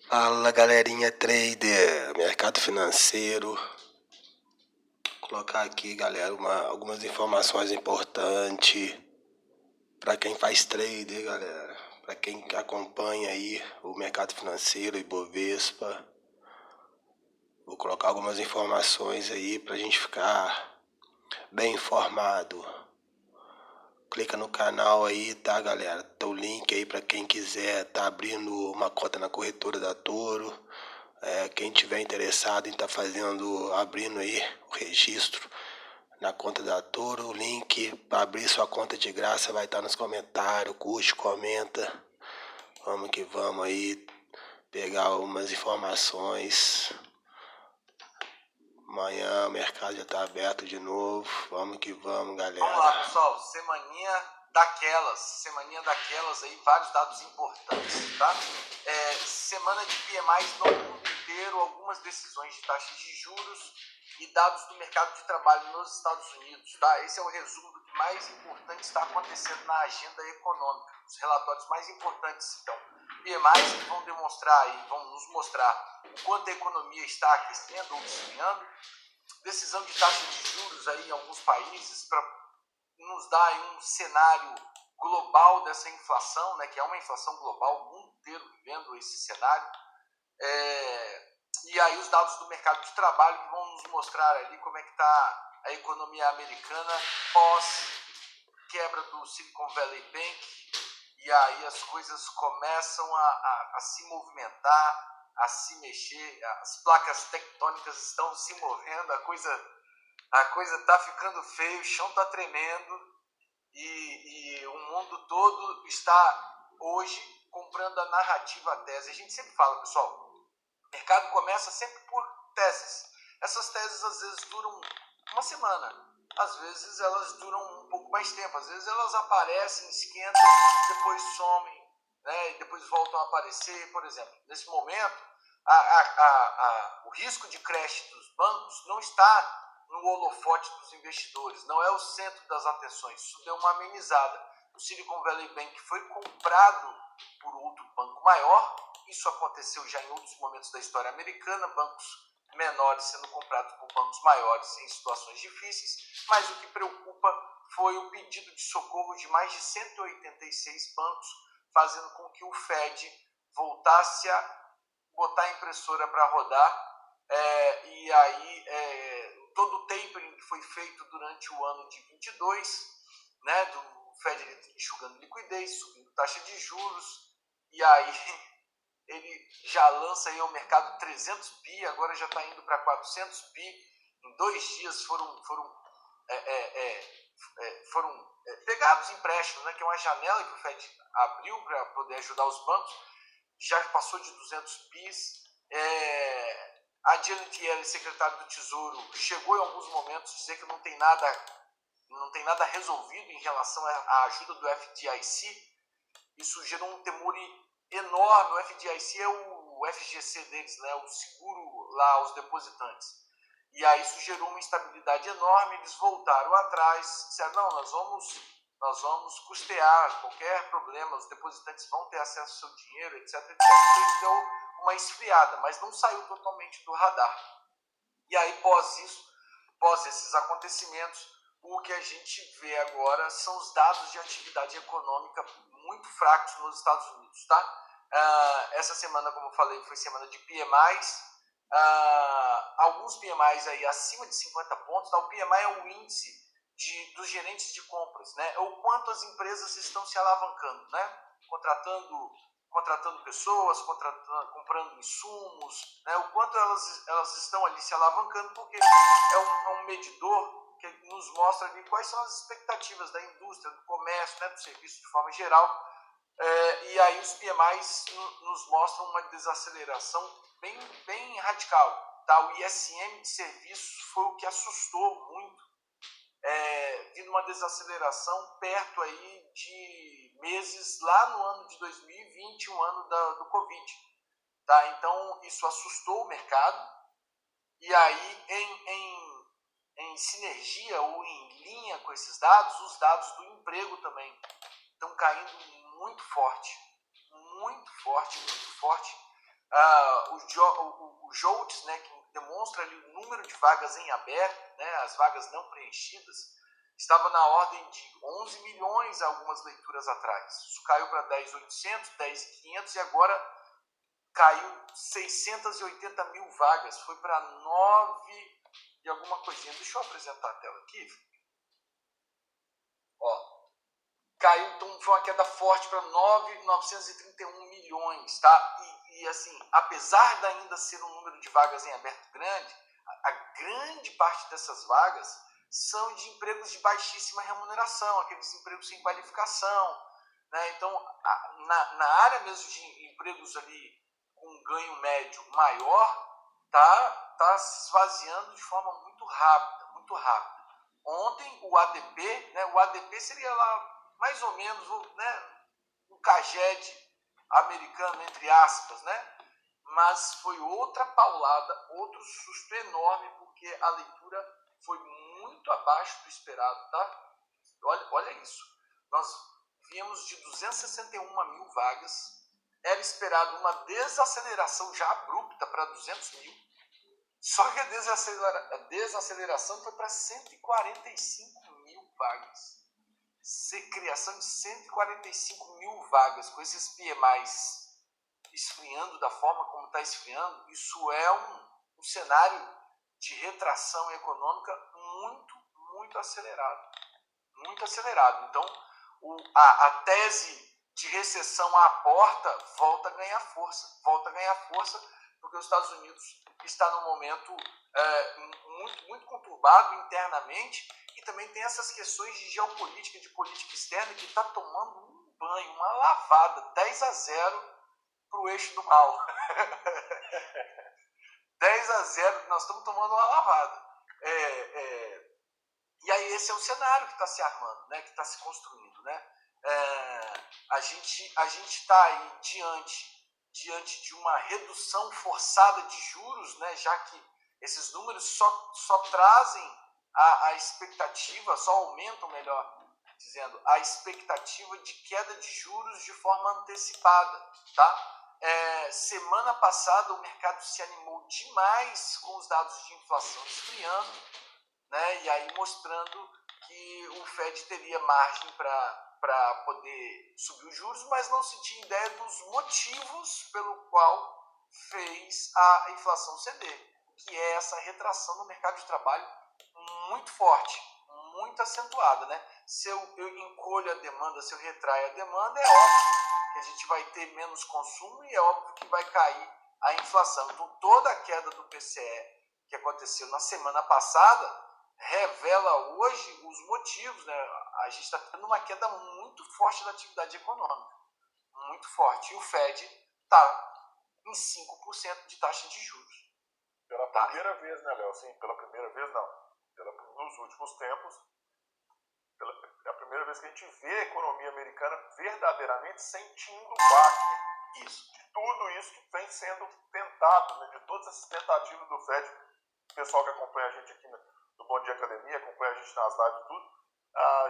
Fala galerinha trader, mercado financeiro. Vou colocar aqui, galera, algumas informações importantes para quem faz trader, galera, para quem acompanha aí o mercado financeiro, Ibovespa. Vou colocar algumas informações aí pra gente ficar bem informado. Clica no canal aí, tá, galera? Tá o link aí para quem quiser tá abrindo uma conta na corretora da Toro. Quem tiver interessado em abrindo aí o registro na conta da Toro, o link para abrir sua conta de graça vai estar nos comentários. Curte, comenta. Vamos que vamos aí pegar umas informações. Amanhã o mercado já tá aberto de novo. Vamos que vamos, galera. Vamos lá, pessoal. Semaninha daquelas aí, vários dados importantes, tá? Semana de PMIs no mundo inteiro, algumas decisões de taxas de juros e dados do mercado de trabalho nos Estados Unidos, tá? Esse é o resumo do que mais importante está acontecendo na agenda econômica. Os relatórios mais importantes, então. PMIs que vão demonstrar aí, vão nos mostrar o quanto a economia está aquecendo ou esfriando. Decisão de taxa de juros aí em alguns países para nos dar aí um cenário global dessa inflação, né, que é uma inflação global, o mundo inteiro vivendo esse cenário. E aí os dados do mercado de trabalho que vão nos mostrar ali como é que está a economia americana pós quebra do Silicon Valley Bank, e aí as coisas começam a se movimentar, a se mexer, as placas tectônicas estão se movendo, a coisa tá ficando feia, o chão tá tremendo e o mundo todo está hoje comprando a narrativa, a tese. A gente sempre fala, pessoal, o mercado começa sempre por teses. Essas teses às vezes duram uma semana, às vezes elas duram um pouco mais tempo, às vezes elas aparecem, esquentam, depois somem, né, e depois voltam a aparecer. Por exemplo, nesse momento, o risco de crash dos bancos não está no holofote dos investidores, não é o centro das atenções. Isso deu uma amenizada. O Silicon Valley Bank foi comprado por outro banco maior. Isso aconteceu já em outros momentos da história americana, bancos menores sendo comprados por bancos maiores em situações difíceis, mas o que preocupa foi o pedido de socorro de mais de 186 bancos, fazendo com que o Fed voltasse a botar a impressora para rodar, e aí todo o tapering que foi feito durante o ano de 22, né, do Fed enxugando liquidez, subindo taxa de juros, e aí ele já lança aí ao mercado 300 bi, agora já está indo para 400 bi. Em 2 dias foram pegados empréstimos, né, que é uma janela que o Fed abriu para poder ajudar os bancos, já passou de 200 bis. A Janet Yellen, secretária do Tesouro, chegou em alguns momentos a dizer que não tem nada resolvido em relação à ajuda do FDIC. Isso gerou um temor enorme. O FDIC é o FGC deles, né, o seguro lá aos depositantes. E aí isso gerou uma instabilidade enorme. Eles voltaram atrás, disseram, não, nós vamos custear qualquer problema, os depositantes vão ter acesso ao seu dinheiro, etc, etc. Então isso deu uma esfriada, mas não saiu totalmente do radar. E aí, pós esses acontecimentos, o que a gente vê agora são os dados de atividade econômica muito fracos nos Estados Unidos, tá? Essa semana, como eu falei, foi semana de PMIs, alguns PMIs aí acima de 50 pontos, tá? O PMI é um índice dos gerentes de compras, né? É o quanto as empresas estão se alavancando, né? Contratando pessoas, comprando insumos, né? O quanto elas estão ali se alavancando, porque é um medidor que nos mostra ali quais são as expectativas da indústria, do comércio, né? Do serviço de forma geral. E aí os PMIs nos mostram uma desaceleração bem radical, tá? O ISM de serviços foi o que assustou muito, vindo uma desaceleração perto aí de meses lá no ano de 2020, o ano do Covid, tá? Então isso assustou o mercado, e aí em sinergia ou em linha com esses dados, os dados do emprego também estão caindo muito forte, muito forte, muito forte. o JOLTS, né, que demonstra ali o número de vagas em aberto, né, as vagas não preenchidas, estava na ordem de 11 milhões algumas leituras atrás. Isso caiu para 10.800, 10.500 e agora caiu 680 mil vagas. Foi para 9 e alguma coisinha. Deixa eu apresentar a tela aqui. Ó, caiu, então foi uma queda forte para 9.931 milhões, tá? E assim, apesar de ainda ser um número de vagas em aberto grande, a grande parte dessas vagas são de empregos de baixíssima remuneração, aqueles empregos sem qualificação, né? Então, na área mesmo de empregos ali com um ganho médio maior, tá se esvaziando de forma muito rápida, muito rápida. Ontem o ADP, né? O ADP seria lá mais ou menos, né, um CAGED americano, entre aspas, né? Mas foi outra paulada, outro susto enorme, porque a leitura foi muito abaixo do esperado, tá? Olha isso. Nós víamos de 261 mil vagas, era esperado uma desaceleração já abrupta para 200 mil, só que a desaceleração foi para 145 mil vagas. Criação de 145 mil vagas, com esses PMIs esfriando da forma como está esfriando, isso é um cenário de retração econômica muito acelerado. Muito acelerado. Então, a tese de recessão à porta volta a ganhar força, porque os Estados Unidos está num momento muito conturbado internamente, e também tem essas questões de geopolítica, de política externa, que está tomando um banho, uma lavada, 10-0 para o eixo do mal. 10-0, nós estamos tomando uma lavada. E aí esse é o cenário que está se armando, né, que está se construindo, né? A gente está aí diante de uma redução forçada de juros, né, já que esses números só trazem a expectativa, só aumentam, melhor dizendo, a expectativa de queda de juros de forma antecipada, tá? Semana passada o mercado se animou demais com os dados de inflação esfriando, né? E aí mostrando que o Fed teria margem para poder subir os juros, mas não se tinha ideia dos motivos pelo qual fez a inflação ceder, que é essa retração no mercado de trabalho muito forte, muito acentuada, né? Se eu encolho a demanda, se eu retraio a demanda, é óbvio que a gente vai ter menos consumo e é óbvio que vai cair a inflação. Então, toda a queda do PCE que aconteceu na semana passada revela hoje os motivos, né? A gente está tendo uma queda muito forte da atividade econômica, muito forte. E o Fed está em 5% de taxa de juros. Pela primeira vez, né, Léo? Sim, pela primeira vez não. Nos últimos tempos, é a primeira vez que a gente vê a economia americana verdadeiramente sentindo o baque de tudo isso que vem sendo tentado, né, de todas essas tentativas do Fed. O pessoal que acompanha a gente aqui no Bom Dia Academia, acompanha a gente nas lives e tudo,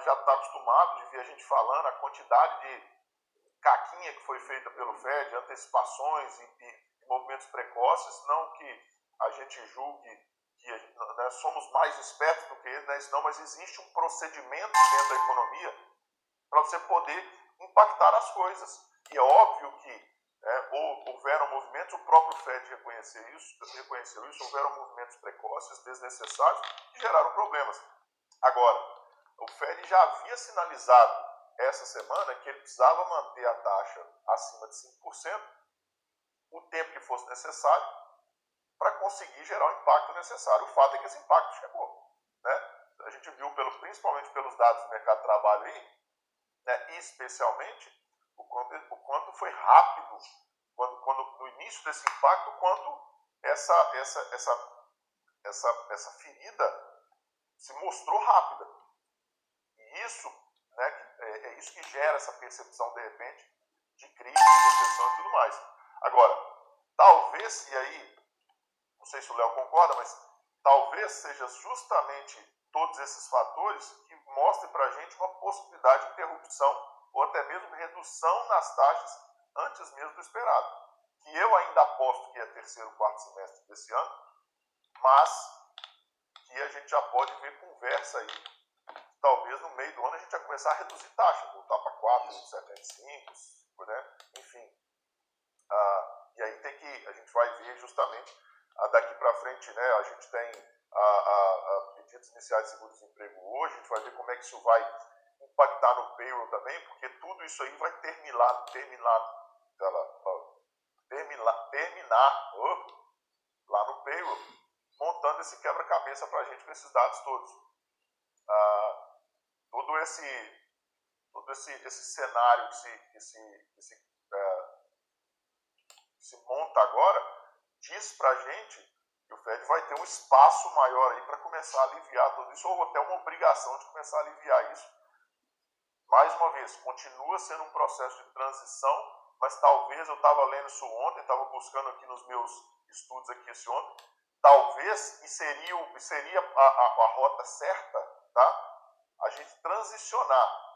já está acostumado de ver a gente falando a quantidade de caquinha que foi feita pelo Fed, antecipações e movimentos precoces, não que a gente julgue que né, somos mais espertos do que eles, né, não, mas existe um procedimento dentro da economia para você poder impactar as coisas. E é óbvio que houveram movimentos, o próprio Fed reconheceu isso, houveram movimentos precoces, desnecessários, que geraram problemas. Agora, o Fed já havia sinalizado essa semana que ele precisava manter a taxa acima de 5%, o tempo que fosse necessário, para conseguir gerar o impacto necessário. O fato é que esse impacto chegou, né? A gente viu, principalmente pelos dados do mercado de trabalho aí, né, especialmente o quanto foi rápido, quando no início desse impacto, quanto essa ferida se mostrou rápida. E isso, né, é isso que gera essa percepção, de repente, de crise, de recessão e tudo mais. Agora, talvez, e aí, não sei se o Léo concorda, mas talvez seja justamente todos esses fatores que mostrem para a gente uma possibilidade de interrupção ou até mesmo redução nas taxas antes mesmo do esperado, que que eu ainda aposto que é terceiro, quarto semestre desse ano, mas que a gente já pode ver conversa aí. Talvez no meio do ano a gente vai começar a reduzir taxa, voltar para 4,75, né? Enfim. E aí a gente vai ver justamente daqui para frente, né? A gente tem pedidos iniciais de seguro-desemprego hoje, a gente vai ver como é que isso vai impactar no payroll também, porque tudo isso aí vai terminar lá no payroll, montando esse quebra-cabeça para a gente com esses dados todos. Todo esse cenário que se monta agora diz para a gente que o Fed vai ter um espaço maior aí para começar a aliviar tudo isso, ou até uma obrigação de começar a aliviar isso. Mais uma vez, continua sendo um processo de transição, mas talvez, eu estava lendo isso ontem, estava buscando aqui nos meus estudos aqui esse ontem, talvez, e seria a rota certa, tá? A gente transicionar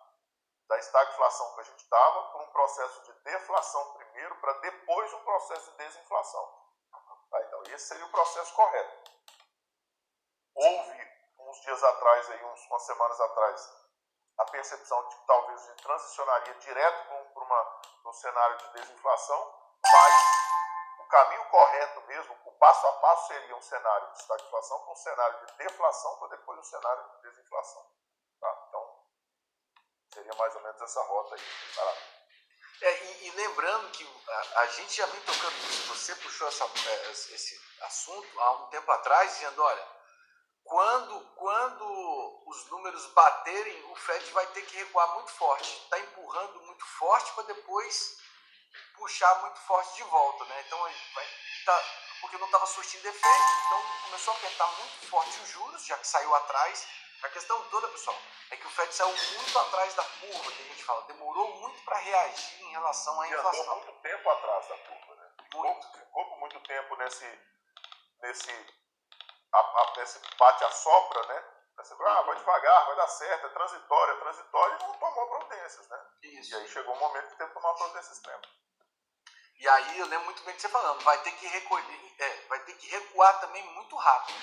da estagflação que a gente estava para um processo de deflação primeiro, para depois um processo de desinflação. Tá? Então, esse seria o processo correto. Houve, uns dias atrás, umas semanas atrás, a percepção de que talvez a gente transicionaria direto para um cenário de desinflação, mas o caminho correto mesmo, o passo a passo, seria um cenário de estagflação para um cenário de deflação para depois um cenário de desinflação. Tá? Então, seria mais ou menos essa rota aí. Vai lá. E lembrando que a gente já vem tocando isso, você puxou esse assunto há um tempo atrás, dizendo, olha, quando os números baterem, o Fed vai ter que recuar muito forte, está empurrando muito forte para depois puxar muito forte de volta, né? Então porque não estava surtindo efeito, então começou a apertar muito forte os juros, já que saiu atrás. A questão toda, pessoal, é que o Fed saiu muito atrás da curva, que a gente fala, demorou muito para reagir em relação à inflação. Andou muito tempo atrás da curva, né? Ficou por muito tempo nesse bate-a-sopra, né? Vai devagar, vai dar certo, é transitório, e não tomou providências, né? Isso. E aí chegou o momento que teve que tomar uma providência extrema. E aí eu lembro muito bem de você falando, vai ter que recuar também muito rápido.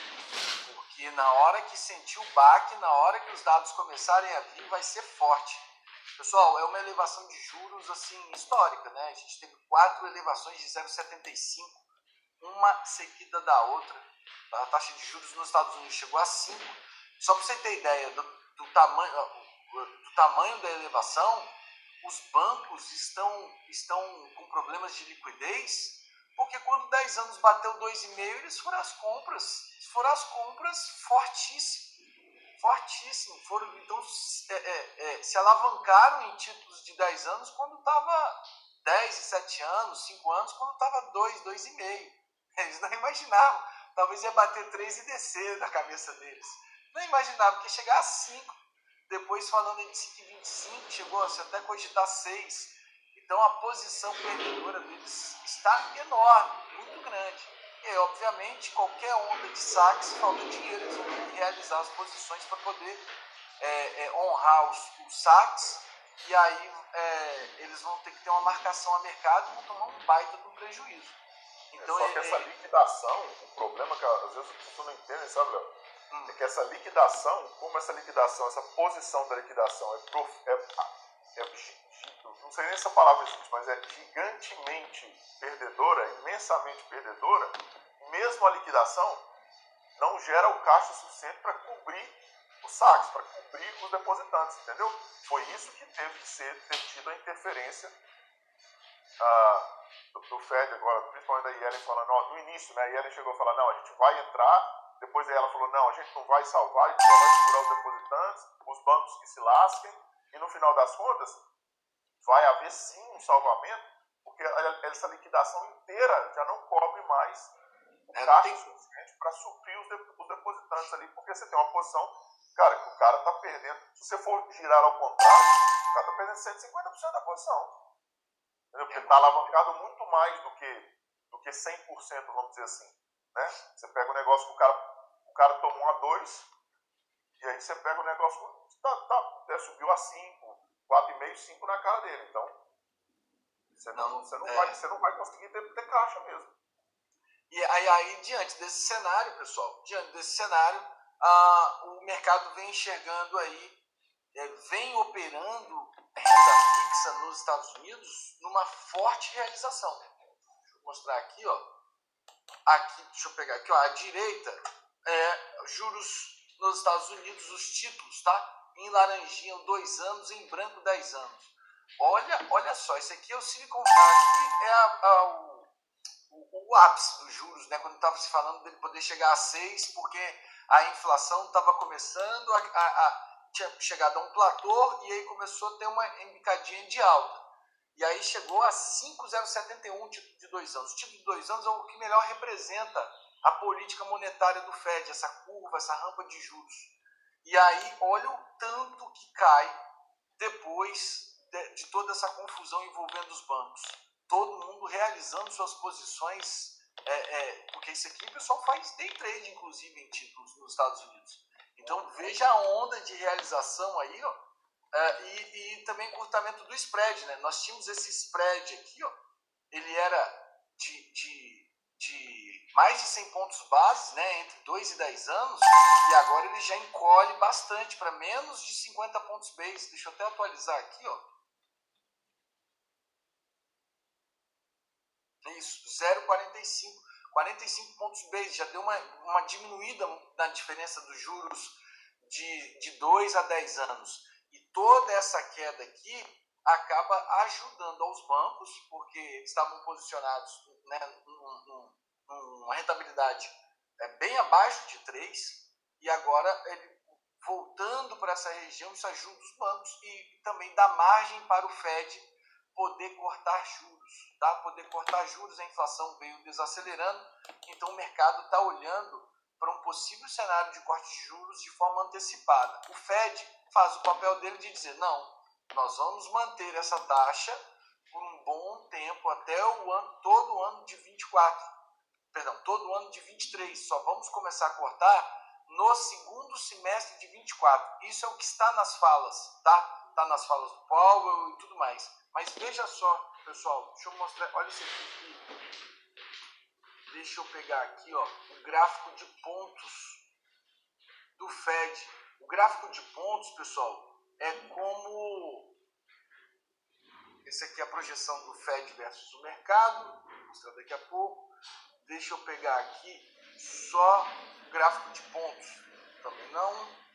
Porque na hora que sentir o baque, na hora que os dados começarem a vir, vai ser forte. Pessoal, é uma elevação de juros assim histórica, né? A gente teve 4 elevações de 0,75, uma seguida da outra. A taxa de juros nos Estados Unidos chegou a 5. Só para você ter ideia do tamanho da elevação, os bancos estão com problemas de liquidez, porque quando 10 anos bateu 2,5, eles foram às compras fortíssimo. Então, se alavancaram em títulos de 10 anos quando estava 10 e 7 anos, 5 anos, quando estava 2, 2,5. Eles não imaginavam. Talvez ia bater 3 e descer na cabeça deles. Não imaginavam que ia chegar a 5. Depois, falando de 5,25, chegou a até cogitar 6. Então, a posição perdedora deles está enorme, muito grande. E aí, obviamente, qualquer onda de saques, falta dinheiro, eles vão ter que realizar as posições para poder honrar os saques. E aí, eles vão ter que ter uma marcação a mercado e vão tomar um baita de um prejuízo. Então, só que essa liquidação, o problema que às vezes as pessoas não entendem, sabe, Léo? É que essa liquidação, essa posição da liquidação não sei nem se essa palavra existe, mas é gigantemente perdedora, imensamente perdedora, mesmo a liquidação não gera o caixa suficiente para cobrir os saques, para cobrir os depositantes, entendeu? Foi isso que teve que ter tido a interferência do Fed agora, principalmente da Yellen falando, no início, né, a Yellen chegou a falar, não, a gente vai entrar, depois ela falou, não, a gente não vai salvar, a gente só vai segurar os depositantes, os bancos que se lasquem, e no final das contas, vai haver sim um salvamento, porque essa liquidação inteira já não cobre mais o caixa suficiente para suprir os depositantes ali, porque você tem uma posição, cara, que o cara está perdendo, se você for girar ao contrário, o cara está perdendo 150% da posição. Porque está alavancado muito mais do que 100%, vamos dizer assim. Né? Você pega um negócio que o cara tomou a 2, e aí você pega o negócio que subiu a 5, 4,5, 5 na cara dele. Então, Você não vai conseguir ter caixa mesmo. E aí, diante desse cenário, pessoal, o mercado vem enxergando aí, vem operando renda fixa nos Estados Unidos numa forte realização. Deixa eu mostrar aqui, ó. Aqui, deixa eu pegar aqui, ó. À direita, juros nos Estados Unidos, os títulos, tá? Em laranjinha, 2 anos, em branco, 10 anos. Olha só, esse aqui é o Silicon Valley, aqui é o ápice dos juros, né? Quando estava se falando dele poder chegar a 6, porque a inflação estava começando tinha chegado a um platô e aí começou a ter uma embicadinha de alta. E aí chegou a 5,071 título de 2 anos. O título de 2 anos é o que melhor representa a política monetária do Fed, essa curva, essa rampa de juros. E aí, olha o tanto que cai depois de toda essa confusão envolvendo os bancos. Todo mundo realizando suas posições, porque isso aqui o pessoal faz day trade, inclusive, em títulos nos Estados Unidos. Então, veja a onda de realização aí, ó, e também encurtamento do spread, né? Nós tínhamos esse spread aqui, ó, ele era de mais de 100 pontos base, né, entre 2 e 10 anos, e agora ele já encolhe bastante para menos de 50 pontos base. Deixa eu até atualizar aqui, ó. Isso, 0,45. 45 pontos base, já deu uma diminuída na diferença dos juros de 2 a 10 anos. E toda essa queda aqui acaba ajudando aos bancos, porque eles estavam posicionados, né, numa rentabilidade bem abaixo de 3, e agora ele voltando para essa região, isso ajuda os bancos e também dá margem para o Fed poder cortar juros, tá? Poder cortar juros, a inflação veio desacelerando, então o mercado está olhando para um possível cenário de corte de juros de forma antecipada. O Fed faz o papel dele de dizer, não, nós vamos manter essa taxa por um bom tempo, até todo o ano de 23, só vamos começar a cortar no segundo semestre de 24. Isso é o que está nas falas, tá? Está nas falas do Powell e tudo mais. Mas veja só, pessoal, deixa eu mostrar, olha isso aqui. Deixa eu pegar aqui, ó, o gráfico de pontos do Fed. O gráfico de pontos, pessoal, é como... Esse aqui é a projeção do Fed versus o mercado. Vou mostrar daqui a pouco. Deixa eu pegar aqui só o gráfico de pontos. Também não.